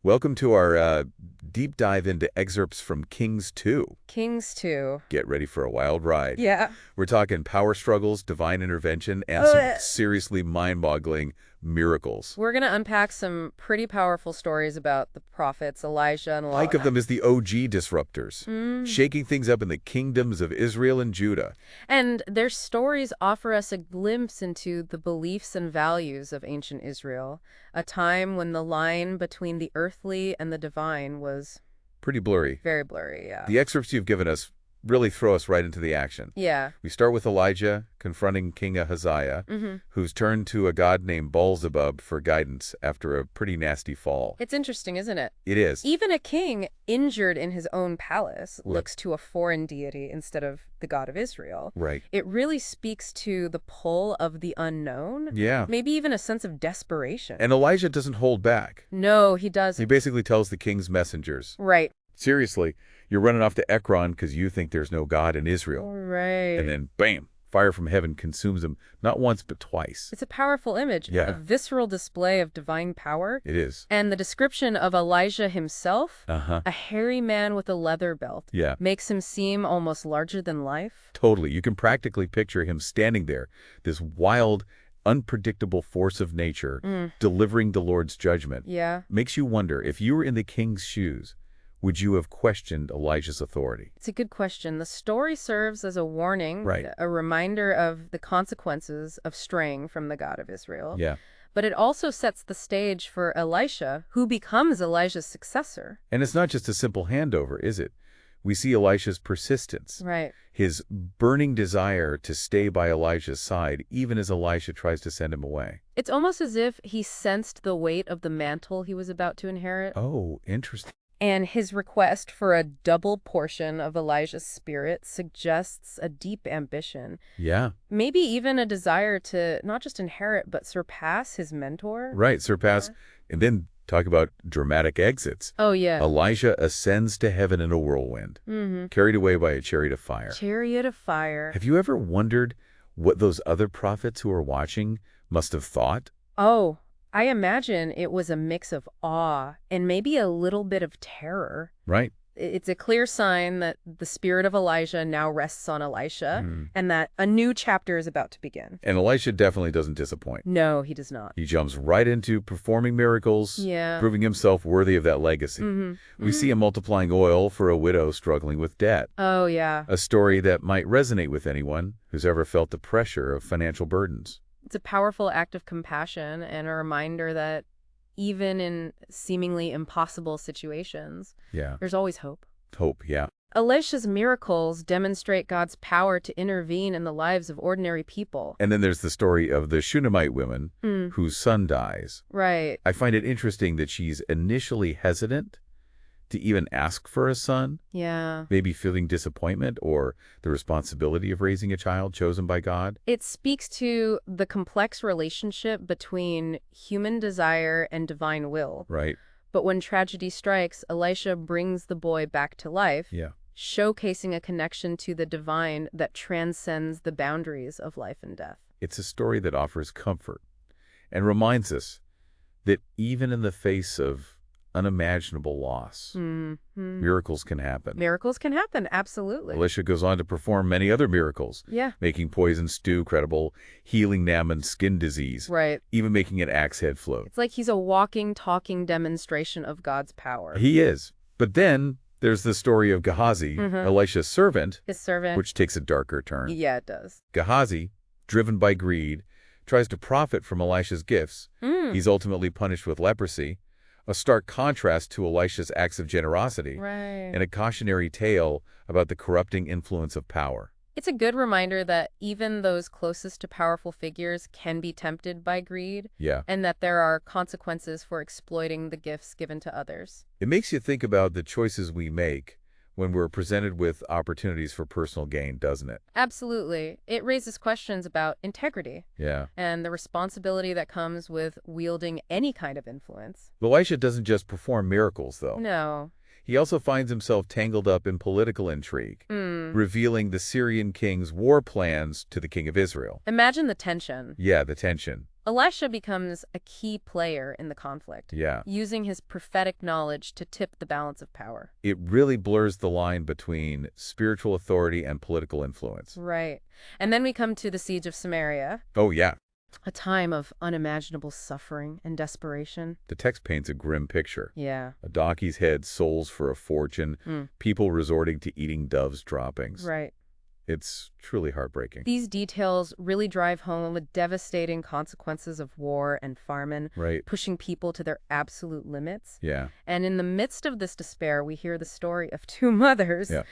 Welcome to our deep dive into excerpts from Kings 2. Kings 2. Get ready for a wild ride. Yeah. We're talking power struggles, divine intervention, and some Uh, seriously mind-boggling miracles. We're going to unpack some pretty powerful stories about the prophets, Elijah and Think of them as the OG disruptors, shaking things up in the kingdoms of Israel and Judah. And their stories offer us a glimpse into the beliefs and values of ancient Israel, a time when the line between the earthly and the divine was Pretty blurry. very blurry, yeah. The excerpts you've given us really throw us right into the action. Yeah. We start with Elijah confronting King Ahaziah, who's turned to a god named Beelzebub for guidance after a pretty nasty fall. It's interesting, isn't it? It is. Even a king injured in his own palace looks to a foreign deity instead of the God of Israel. Right. It really speaks to the pull of the unknown. Yeah. Maybe even a sense of desperation. And Elijah doesn't hold back. No, he doesn't. He basically tells the king's messengers, Right. seriously, you're running off to Ekron because you think there's no God in Israel. Right. And then, bam, fire from heaven consumes them, not once but twice. It's a powerful image, Yeah. a visceral display of divine power. It is. And the description of Elijah himself, Uh-huh. a hairy man with a leather belt, Yeah. makes him seem almost larger than life. Totally. You can practically picture him standing there, this wild, unpredictable force of nature, delivering the Lord's judgment. Yeah. Makes you wonder, if you were in the king's shoes, would you have questioned Elijah's authority? It's a good question. The story serves as a warning, Right. a reminder of the consequences of straying from the God of Israel. Yeah. But it also sets the stage for Elisha, who becomes Elijah's successor. And it's not just a simple handover, is it? We see Elisha's persistence, Right. his burning desire to stay by Elijah's side, even as Elisha tries to send him away. It's almost as if he sensed the weight of the mantle he was about to inherit. Oh, interesting. And his request for a double portion of Elijah's spirit suggests a deep ambition. Yeah. Maybe even a desire to not just inherit, but surpass his mentor. Right, surpass. And then talk about dramatic exits. Oh, yeah. Elijah ascends to heaven in a whirlwind, carried away by a chariot of fire. Chariot of fire. Have you ever wondered what those other prophets who are watching must have thought? Oh, I imagine it was a mix of awe and maybe a little bit of terror. Right? It's a clear sign that the spirit of Elijah now rests on Elisha and that a new chapter is about to begin. And Elisha definitely doesn't disappoint. No, he does not. He jumps right into performing miracles, Yeah. proving himself worthy of that legacy. We see him multiplying oil for a widow struggling with debt, Oh, yeah. a story that might resonate with anyone who's ever felt the pressure of financial burdens. It's a powerful act of compassion and a reminder that even in seemingly impossible situations, Yeah. there's always hope. Hope, yeah. Elisha's miracles demonstrate God's power to intervene in the lives of ordinary people. And then there's the story of the Shunammite woman whose son dies. Right. I find it interesting that she's initially hesitant to even ask for a son, Yeah. maybe feeling disappointment or the responsibility of raising a child chosen by God. It speaks to the complex relationship between human desire and divine will. Right? But when tragedy strikes, Elisha brings the boy back to life, Yeah. showcasing a connection to the divine that transcends the boundaries of life and death. It's a story that offers comfort and reminds us that even in the face of unimaginable loss, miracles can happen. Miracles can happen, absolutely. Elisha goes on to perform many other miracles, Yeah. making poison stew credible, healing Naaman's skin disease, Right. even making an axe head float. It's like he's a walking, talking demonstration of God's power. He is. But then there's the story of Gehazi, Elisha's servant, His servant. which takes a darker turn. Yeah, it does. Gehazi, driven by greed, tries to profit from Elisha's gifts. He's ultimately punished with leprosy, a stark contrast to Elisha's acts of generosity, Right. and a cautionary tale about the corrupting influence of power. It's a good reminder that even those closest to powerful figures can be tempted by greed, Yeah. and that there are consequences for exploiting the gifts given to others. It makes you think about the choices we make when we're presented with opportunities for personal gain, doesn't it? Absolutely. It raises questions about integrity Yeah. and the responsibility that comes with wielding any kind of influence. Elisha doesn't just perform miracles, though. No. He also finds himself tangled up in political intrigue, revealing the Syrian king's war plans to the king of Israel. Imagine the tension. Yeah, the tension. Elisha becomes a key player in the conflict, Yeah. using his prophetic knowledge to tip the balance of power. It really blurs the line between spiritual authority and political influence. Right. And then we come to the siege of Samaria, Oh, yeah. a time of unimaginable suffering and desperation. The text paints a grim picture. Yeah. A donkey's head souls for a fortune, people resorting to eating doves' droppings. Right. It's truly heartbreaking. These details really drive home the devastating consequences of war and famine, Right. pushing people to their absolute limits. Yeah. And in the midst of this despair, we hear the story of two mothers Yeah.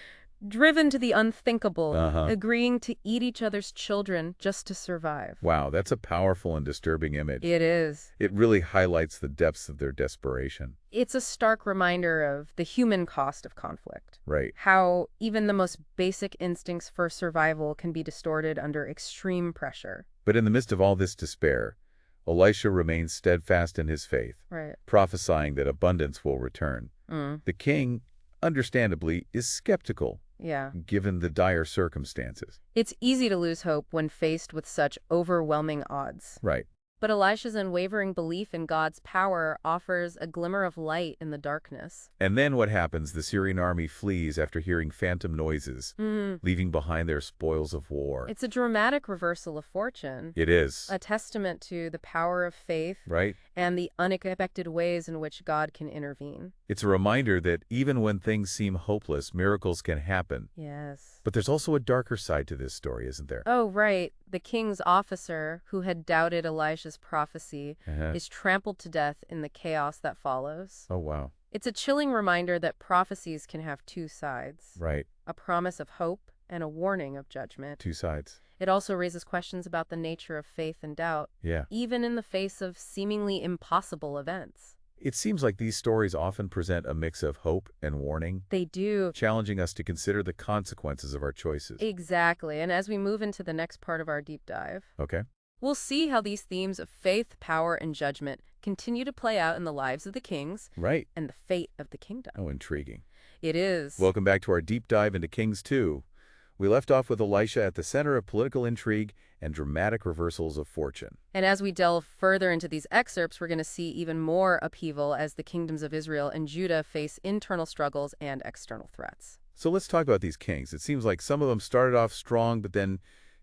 driven to the unthinkable, Uh-huh. agreeing to eat each other's children just to survive. Wow, that's a powerful and disturbing image. It is. It really highlights the depths of their desperation. It's a stark reminder of the human cost of conflict. Right. How even the most basic instincts for survival can be distorted under extreme pressure. But in the midst of all this despair, Elisha remains steadfast in his faith, Right. prophesying that abundance will return. Mm. The king, understandably, is skeptical, Yeah. given the dire circumstances. It's easy to lose hope when faced with such overwhelming odds. Right. But Elisha's unwavering belief in God's power offers a glimmer of light in the darkness. And then what happens? The Syrian army flees after hearing phantom noises, leaving behind their spoils of war. It's a dramatic reversal of fortune, It is. a testament to the power of faith Right? and the unexpected ways in which God can intervene. It's a reminder that even when things seem hopeless, miracles can happen. Yes. But there's also a darker side to this story, isn't there? Oh, right. The king's officer, who had doubted Elisha's prophecy, is trampled to death in the chaos that follows. Oh, wow. It's a chilling reminder that prophecies can have two sides. Right. A promise of hope and a warning of judgment. Two sides. It also raises questions about the nature of faith and doubt, Yeah. even in the face of seemingly impossible events. It seems like these stories often present a mix of hope and warning, They do. challenging us to consider the consequences of our choices. Exactly. And as we move into the next part of our deep dive, Okay? we'll see how these themes of faith, power, and judgment continue to play out in the lives of the kings Right. and the fate of the kingdom. Oh, intriguing. It is. Welcome back to our deep dive into Kings 2. We left off with Elisha at the center of political intrigue and dramatic reversals of fortune. And as we delve further into these excerpts, we're going to see even more upheaval as the kingdoms of Israel and Judah face internal struggles and external threats. So let's talk about these kings. It seems like some of them started off strong, but then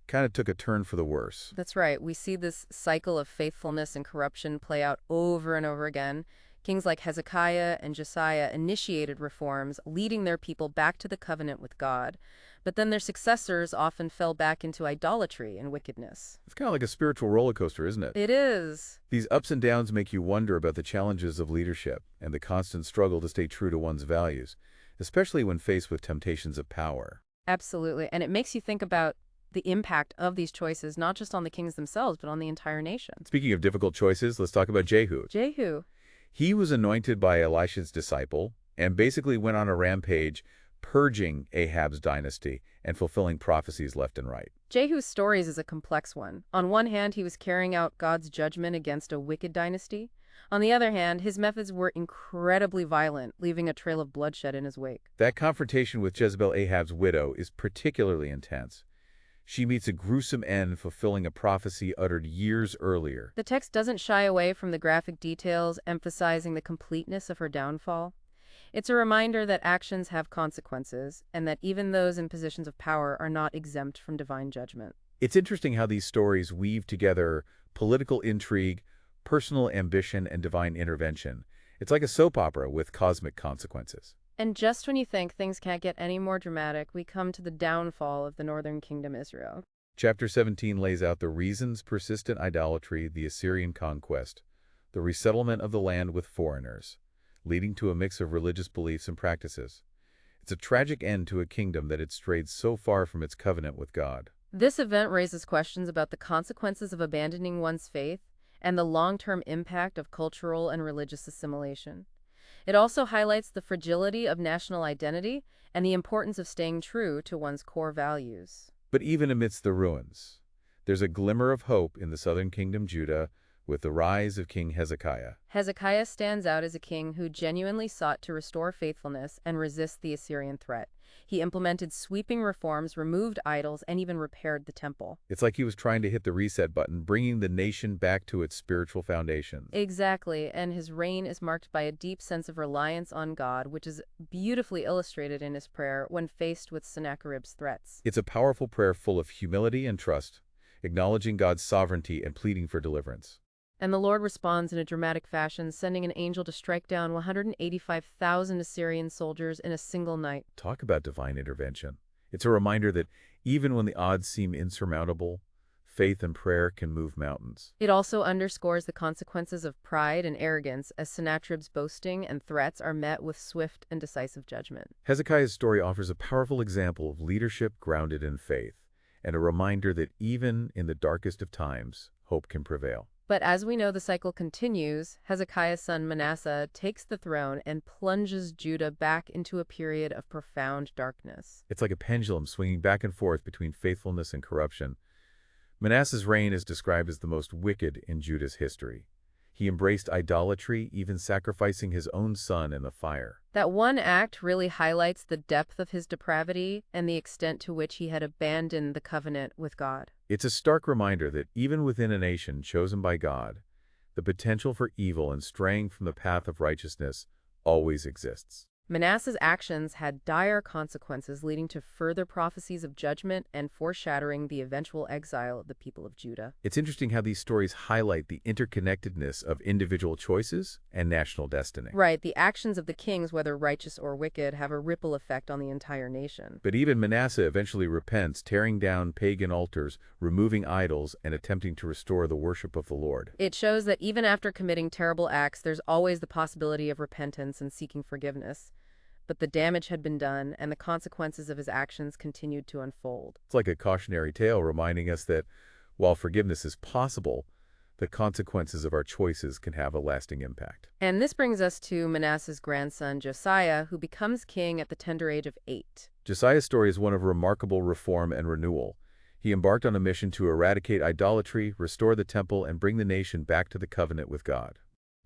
kind of took a turn for the worse. That's right. We see this cycle of faithfulness and corruption play out over and over again. Kings like Hezekiah and Josiah initiated reforms, leading their people back to the covenant with God. But then their successors often fell back into idolatry and wickedness. It's kind of like a spiritual roller coaster, isn't it? It is. These ups and downs make you wonder about the challenges of leadership and the constant struggle to stay true to one's values, especially when faced with temptations of power. Absolutely. And it makes you think about the impact of these choices, not just on the kings themselves, but on the entire nation. Speaking of difficult choices, let's talk about Jehu. Jehu. He was anointed by Elisha's disciple and basically went on a rampage, purging Ahab's dynasty and fulfilling prophecies left and right. Jehu's story is a complex one. On one hand, he was carrying out God's judgment against a wicked dynasty. On the other hand, his methods were incredibly violent, leaving a trail of bloodshed in his wake. That confrontation with Jezebel, Ahab's widow, is particularly intense. She meets a gruesome end, fulfilling a prophecy uttered years earlier. The text doesn't shy away from the graphic details, emphasizing the completeness of her downfall. It's a reminder that actions have consequences, and that even those in positions of power are not exempt from divine judgment. It's interesting how these stories weave together political intrigue, personal ambition, and divine intervention. It's like a soap opera with cosmic consequences. And just when you think things can't get any more dramatic, we come to the downfall of the northern kingdom Israel. Chapter 17 lays out the reasons: persistent idolatry, the Assyrian conquest, the resettlement of the land with foreigners, leading to a mix of religious beliefs and practices. It's a tragic end to a kingdom that had strayed so far from its covenant with God. This event raises questions about the consequences of abandoning one's faith and the long-term impact of cultural and religious assimilation. It also highlights the fragility of national identity and the importance of staying true to one's core values. But even amidst the ruins, there's a glimmer of hope in the southern kingdom, Judah, with the rise of King Hezekiah. Hezekiah stands out as a king who genuinely sought to restore faithfulness and resist the Assyrian threat. He implemented sweeping reforms, removed idols, and even repaired the temple. It's like he was trying to hit the reset button, bringing the nation back to its spiritual foundations. Exactly, and his reign is marked by a deep sense of reliance on God, which is beautifully illustrated in his prayer when faced with Sennacherib's threats. It's a powerful prayer full of humility and trust, acknowledging God's sovereignty and pleading for deliverance. And the Lord responds in a dramatic fashion, sending an angel to strike down 185,000 Assyrian soldiers in a single night. Talk about divine intervention. It's a reminder that even when the odds seem insurmountable, faith and prayer can move mountains. It also underscores the consequences of pride and arrogance as Sennacherib's boasting and threats are met with swift and decisive judgment. Hezekiah's story offers a powerful example of leadership grounded in faith, and a reminder that even in the darkest of times, hope can prevail. But as we know, the cycle continues. Hezekiah's son Manasseh takes the throne and plunges Judah back into a period of profound darkness. It's like a pendulum swinging back and forth between faithfulness and corruption. Manasseh's reign is described as the most wicked in Judah's history. He embraced idolatry, even sacrificing his own son in the fire. That one act really highlights the depth of his depravity and the extent to which he had abandoned the covenant with God. It's a stark reminder that even within a nation chosen by God, the potential for evil and straying from the path of righteousness always exists. Manasseh's actions had dire consequences, leading to further prophecies of judgment and foreshadowing the eventual exile of the people of Judah. It's interesting how these stories highlight the interconnectedness of individual choices and national destiny. Right, the actions of the kings, whether righteous or wicked, have a ripple effect on the entire nation. But even Manasseh eventually repents, tearing down pagan altars, removing idols, and attempting to restore the worship of the Lord. It shows that even after committing terrible acts, there's always the possibility of repentance and seeking forgiveness. But the damage had been done, and the consequences of his actions continued to unfold. It's like a cautionary tale reminding us that while forgiveness is possible, the consequences of our choices can have a lasting impact. And this brings us to Manasseh's grandson, Josiah, who becomes king at the tender age of 8. Josiah's story is one of remarkable reform and renewal. He embarked on a mission to eradicate idolatry, restore the temple, and bring the nation back to the covenant with God.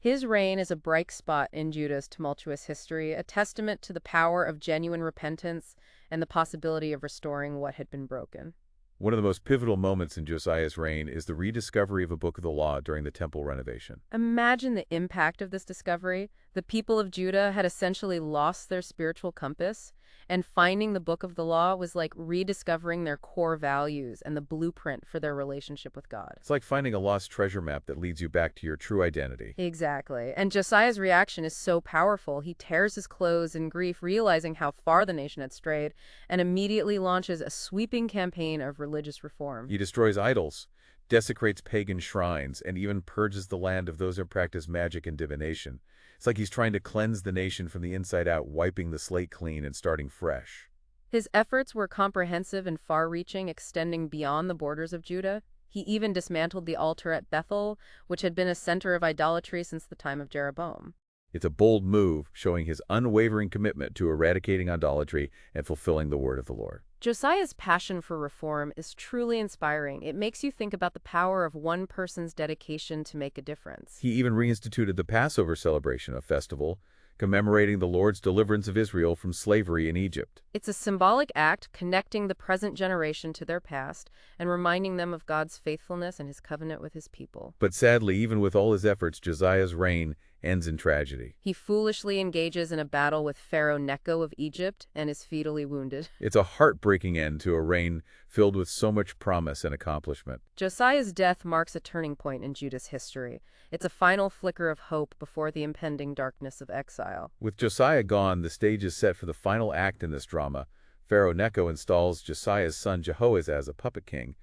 His reign is a bright spot in Judah's tumultuous history, a testament to the power of genuine repentance and the possibility of restoring what had been broken. One of the most pivotal moments in Josiah's reign is the rediscovery of a book of the law during the temple renovation. Imagine the impact of this discovery. The people of Judah had essentially lost their spiritual compass, and finding the book of the law was like rediscovering their core values and the blueprint for their relationship with God. It's like finding a lost treasure map that leads you back to your true identity. Exactly. And Josiah's reaction is so powerful. He tears his clothes in grief, realizing how far the nation had strayed, and immediately launches a sweeping campaign of religious reform. He destroys idols, desecrates pagan shrines, and even purges the land of those who practice magic and divination. It's like he's trying to cleanse the nation from the inside out, wiping the slate clean and starting fresh. His efforts were comprehensive and far-reaching, extending beyond the borders of Judah. He even dismantled the altar at Bethel, which had been a center of idolatry since the time of Jeroboam. It's a bold move, showing his unwavering commitment to eradicating idolatry and fulfilling the word of the Lord. Josiah's passion for reform is truly inspiring. It makes you think about the power of one person's dedication to make a difference. He even reinstituted the Passover celebration, a festival commemorating the Lord's deliverance of Israel from slavery in Egypt. It's a symbolic act connecting the present generation to their past and reminding them of God's faithfulness and his covenant with his people. But sadly, even with all his efforts, Josiah's reign ends in tragedy. He foolishly engages in a battle with Pharaoh Necho of Egypt and is fatally wounded. It's a heartbreaking end to a reign filled with so much promise and accomplishment. Josiah's death marks a turning point in Judah's history. It's a final flicker of hope before the impending darkness of exile. With Josiah gone, the stage is set for the final act in this drama. Pharaoh Necho installs Josiah's son Jehoahaz as a puppet king,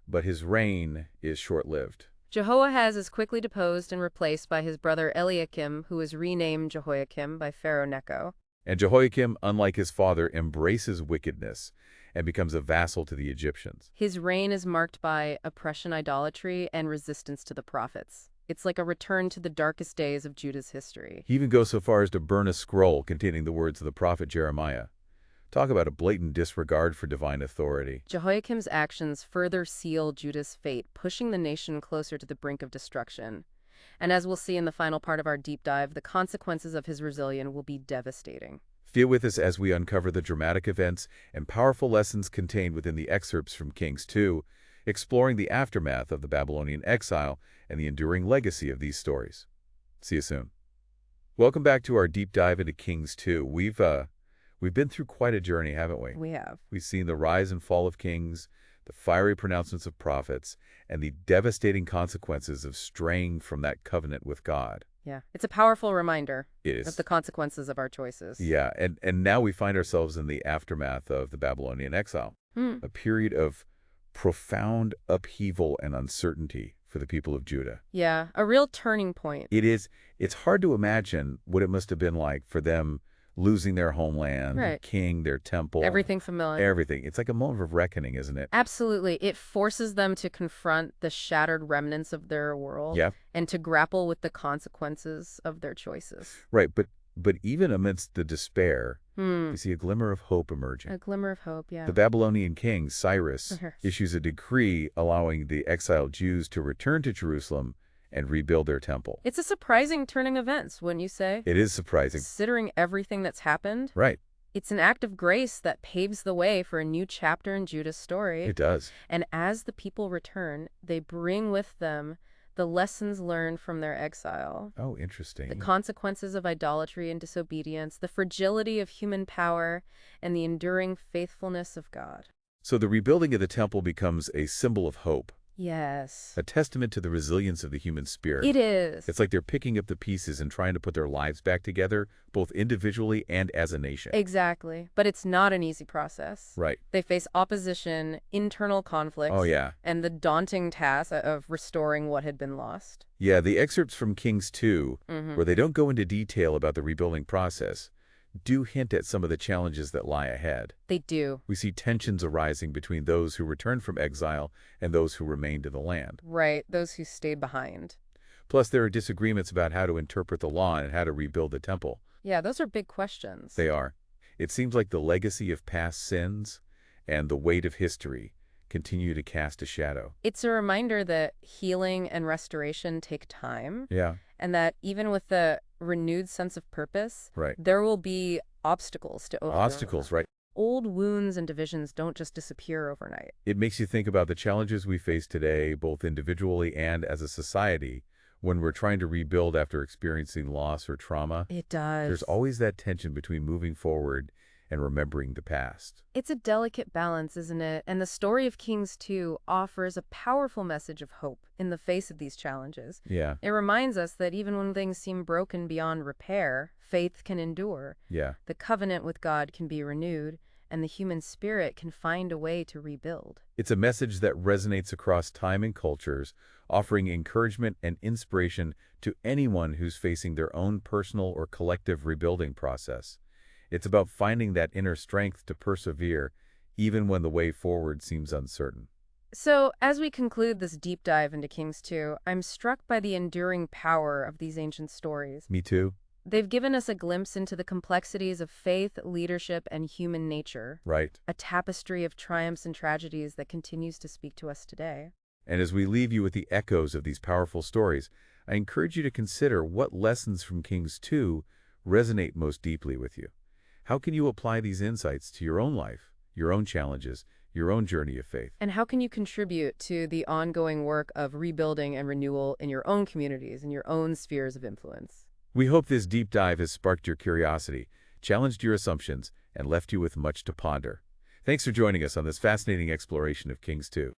but his reign is short-lived. Jehoahaz is quickly deposed and replaced by his brother Eliakim, who is renamed Jehoiakim by Pharaoh Necho. And Jehoiakim, unlike his father, embraces wickedness and becomes a vassal to the Egyptians. His reign is marked by oppression, idolatry, and resistance to the prophets. It's like a return to the darkest days of Judah's history. He even goes so far as to burn a scroll containing the words of the prophet Jeremiah. Talk about a blatant disregard for divine authority. Jehoiakim's actions further seal Judah's fate, pushing the nation closer to the brink of destruction. And as we'll see in the final part of our deep dive, the consequences of his rebellion will be devastating. Feel with us as we uncover the dramatic events and powerful lessons contained within the excerpts from Kings 2, exploring the aftermath of the Babylonian exile and the enduring legacy of these stories. See you soon. Welcome back to our deep dive into Kings 2. We've been through quite a journey, haven't we? We have. We've seen the rise and fall of kings, the fiery pronouncements of prophets, and the devastating consequences of straying from that covenant with God. Yeah, it's a powerful reminder It is. of the consequences of our choices. Yeah, and now we find ourselves in the aftermath of the Babylonian exile, a period of profound upheaval and uncertainty for the people of Judah. Yeah, a real turning point. It is. It's hard to imagine what it must have been like for them losing their homeland, their Right. king, their temple. Everything familiar. Everything. It's like a moment of reckoning, isn't it? Absolutely. It forces them to confront the shattered remnants of their world Yeah. and to grapple with the consequences of their choices. Right, but even amidst the despair, Hmm. you see a glimmer of hope emerging. A glimmer of hope, yeah. The Babylonian king, Cyrus, Mhm. issues a decree allowing the exiled Jews to return to Jerusalem and rebuild their temple. It's a surprising turning events, wouldn't you say? It is surprising. Considering everything that's happened, Right, it's an act of grace that paves the way for a new chapter in Judah's story. it does. And as the people return, they bring with them the lessons learned from their exile, Oh, the interesting. consequences of idolatry and disobedience, the fragility of human power, and the enduring faithfulness of God. So the rebuilding of the temple becomes a symbol of hope, Yes. a testament to the resilience of the human spirit. It is. It's like they're picking up the pieces and trying to put their lives back together, both individually and as a nation. Exactly. But it's not an easy process. Right. They face opposition, internal conflicts, Oh, yeah. and the daunting task of restoring what had been lost. Yeah, the excerpts from Kings 2, Mhm. where they don't go into detail about the rebuilding process, do hint at some of the challenges that lie ahead. They do. We see tensions arising between those who returned from exile and those who remained in the land. Right. Those who stayed behind. Plus, there are disagreements about how to interpret the law and how to rebuild the temple. Yeah, those are big questions. They are. It seems like the legacy of past sins and the weight of history continue to cast a shadow. It's a reminder that healing and restoration take time, Yeah, and that even with a renewed sense of purpose, right. there will be obstacles to overcome. Obstacles, right? Old wounds and divisions don't just disappear overnight. It makes you think about the challenges we face today, both individually and as a society, when we're trying to rebuild after experiencing loss or trauma. It does. There's always that tension between moving forward and remembering the past. It's a delicate balance, isn't it? And the story of Kings 2 offers a powerful message of hope in the face of these challenges. Yeah, It reminds us that even when things seem broken beyond repair, faith can endure. yeah. The covenant with God can be renewed, and the human spirit can find a way to rebuild. It's a message that resonates across time and cultures, offering encouragement and inspiration to anyone who's facing their own personal or collective rebuilding process. It's about finding that inner strength to persevere, even when the way forward seems uncertain. So, as we conclude this deep dive into Kings 2, I'm struck by the enduring power of these ancient stories. Me too? They've given us a glimpse into the complexities of faith, leadership, and human nature, Right. a tapestry of triumphs and tragedies that continues to speak to us today. And as we leave you with the echoes of these powerful stories, I encourage you to consider what lessons from Kings 2 resonate most deeply with you. How can you apply these insights to your own life, your own challenges, your own journey of faith? And how can you contribute to the ongoing work of rebuilding and renewal in your own communities and your own spheres of influence? We hope this deep dive has sparked your curiosity, challenged your assumptions, and left you with much to ponder. Thanks for joining us on this fascinating exploration of Kings 2.